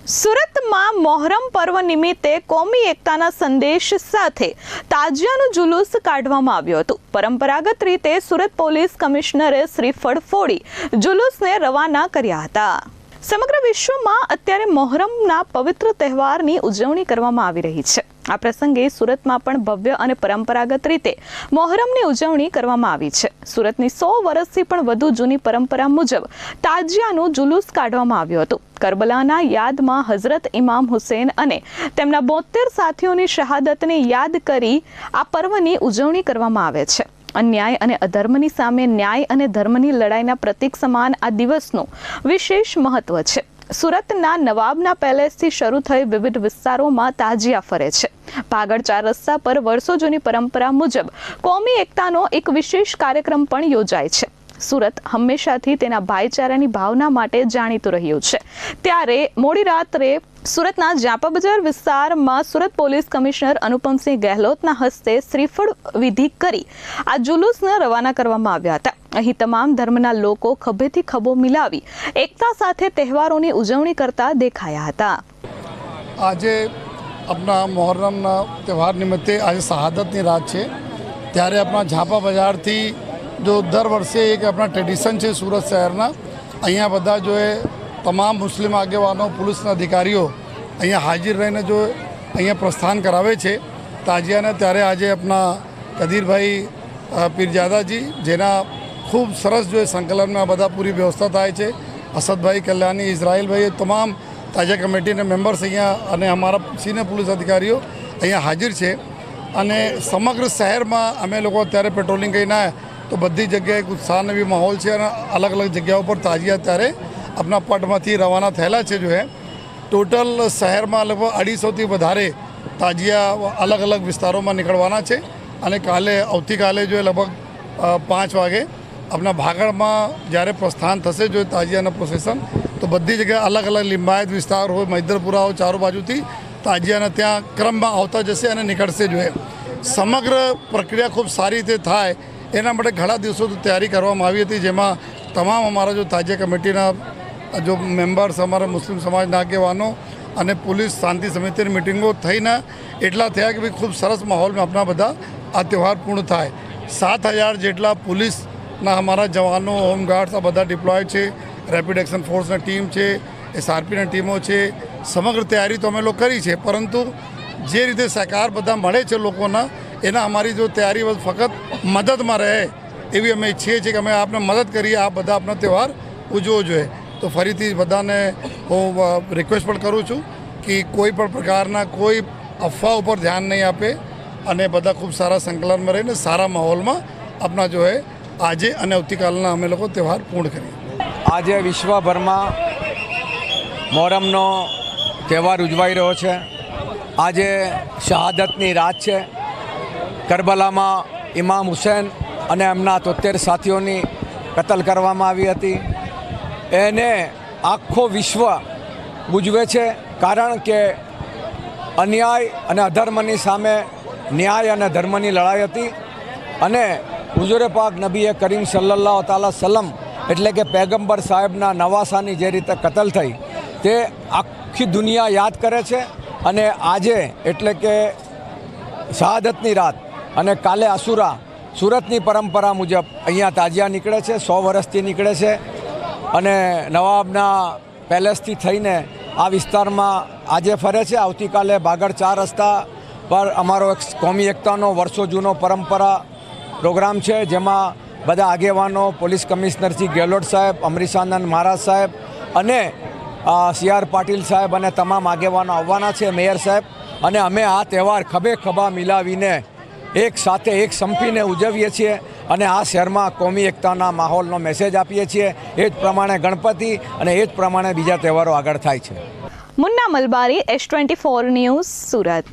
સુરતમાં મોહરમ પર્વ નિમિત્તે કોમી એકતાના સંદેશ સાથે તાજિયાનું જુલુસ કાઢવામાં આવ્યું હતું। પરંપરાગત રીતે સુરત પોલીસ કમિશનરે શ્રીફળ ફોડી જુલુસને રવાના કર્યા હતા। સમગ્ર વિશ્વમાં અત્યારે મોહરમના પવિત્ર તહેવારની ઉજવણી કરવામાં આવી રહી છે। આ પ્રસંગે સુરતમાં પણ ભવ્ય અને પરંપરાગત રીતે મોહરમની ઉજવણી કરવામાં આવી છે। સુરતની 100 વર્ષથી પણ વધુ જૂની પરંપરા મુજબ તાજિયાનું જુલુસ કાઢવામાં આવ્યું હતું। કરબલાના યાદમાં હઝરત ઇમામ હુસૈન અને તેમના 72 સાથીઓની શહાદતને યાદ કરી આ પર્વની ઉજવણી કરવામાં આવે છે। અન્યાય અને અધર્મની સામે ન્યાય અને ધર્મની લડાઈના પ્રતીક સમાન આ દિવસનું વિશેષ મહત્વ છે। સુરતના નવાબના પેલેસથી શરૂ થઈ વિવિધ વિસ્તારોમાં તાજિયા ફરે છે। ભાગળ 4 રસ્તા પર વર્ષો જૂની પરંપરા મુજબ કોમી એકતાનો એક વિશેષ કાર્યક્રમ પણ યોજાય છે। સુરત હંમેશાથી તેના ભાઈચારાની ભાવના માટે જાણીતું રહ્યું છે। ત્યારે મોડી રાત્રે સુરતના જાપા બજાર વિસ્તારમાં સુરત પોલીસ કમિશનર અનુપમસિંહ ગહેલોતના હસ્તે શ્રીફળ વિધિ કરી આ જુલુસને રવાના કરવામાં આવ્યા હતા। અહીં તમામ ધર્મના લોકો ખભેથી ખભો મિલાવી એકતા સાથે તહેવારોની ઉજવણી કરતા દેખાયા હતા। આજે આપણા મોહર્રમના તહેવાર નિમિત્તે આજે શહાદતની રાત છે, ત્યારે આપણા જાપા બજારથી जो दर वर्षे एक अपना ट्रेडिशन है सूरत शहरना अँ बदा जो है तमाम मुस्लिम आगेवानों पुलिस अधिकारीओ अँ हाजिर रहीने जो अँ प्रस्थान करावे छे ताजिया ने। त्यारे आज अपना कदीर भाई पीरजादा जी जेना खूब सरस जो है संकलन में बदा पूरी व्यवस्था थाय छे। असद भाई कल्याणी इजराइल भाई तमाम ताजिया कमिटी ने मेम्बर्स अँ अने अमारा सीनियर पुलिस अधिकारीओ अँ हाजिर है। अने समग्र शहर में अमे लोग अत्यारे पेट्रोलिंग करीने तो बधी जगह उत्साह भी माहौल है। अलग अलग जगहों पर ताजिया त्यारे अपना पट में रवाना थयेला है। जो है टोटल शहर में लगभग 250 थी वधारे ताजिया अलग अलग विस्तारों में निकलवाना है। अने काले अवती काले जो है लगभग 5 वागे अपना भागड़ में जयरे प्रस्थान थशे जो ताजिया प्रोसेसन तो बधी जगह अलग अलग लिंबायत विस्तार हो मैदरपुरा हो चारों बाजू थी ताजिया त्या क्रम में आता जशे अने निकळशे। जो है समग्र प्रक्रिया खूब सारी रीते थाय एना माटे घणा दिवसों तैयारी करवामां आवी हती, जेमां तमाम अमारा जो ताजिया कमिटीना जो मेम्बर्स अमारा मुस्लिम समाजना आगेवानो अने पुलिस शांति समितिनी मीटिंगों थईने एटला थया कि भाई खूब सरस माहौल में अपना बधा आ त्यौहार पूर्ण थाय। 7000 जेटला पुलिसना अमारा जवानों होमगार्ड्स आ बधा डिप्लॉय है। रेपिड एक्शन फोर्सनी टीम है, SRPनी टीमों है। समग्र तैयारी तो अमे लोग करी है, परंतु जे रीते सहकार बधा मळे छे लोकोना एना अमारी जो तैयारी फकत मदद में रहे एवी अमे इच्छीए छीए कि अमे आपने मदद करिए, आप बधा अपना त्यौहार उजवो जोईए। तो फरीथी बधाने हूँ रिक्वेस्ट पण करूँ छूँ कि कोई पण प्रकारना कोई अफवाह पर ध्यान नहीं आपे अने बधा खूब सारा संकलन में रहीने सारा माहौल में अपना जो है आजे अने आवतीकालना अमे लोको त्यौहार पूर्ण करीए। आज विश्वभर में मोहरमनो त्यौहार उजवाई रह्यो छे। आज शहादतनी रात है। करबला में इमाम हुसैन अने एमना 73 साथीओनी कतल करवामां आवी हती। एने आखो विश्व उजवे छे, कारण के अन्याय अने अधर्मनी सामे न्याय अने धर्मनी लड़ाई हती। अने हुजूरे पाक नबी करीम सल्लल्लाहु तआला सल्लम एटले के पैगंबर साहेबना नवासानी जे रीते कतल थई ते आखी दुनिया याद करे छे। अने आजे एटले के शहादतनी रात अने काले आसुरा सूरतनी परंपरा मुजब अहींया ताजिया निकळे छे। 100 वर्षथी निकळे छे अने नवाबना पेलेसथी थईने आ विस्तारमां आजे फरे छे। आवतीकाले भागड़ 4 रस्ता पर अमारो एक कोमी एकतानो वर्षो जूनो परंपरा प्रोग्राम छे, जेमां बधा आगेवानो पोलीस कमिशनर श्री गहलोत साहेब, अमरीशानंद महाराज साहेब अने CR पाटील साहेब अने तमाम आगेवानो आववाना छे, मेयर साहेब। अने अमे आ तहेवार खभे खभा मिलावीने एक साथे एक संपीने उजवीए छीए अने आ शहरमां कोमी एकताना माहोलनो मेसेज आपीए छीए। ए ज प्रमाणे गणपति अने ए ज प्रमाणे बीजा तहेवारो आगळ थाय छे। मुन्ना मलबारी, S24 न्यूज़, सूरत।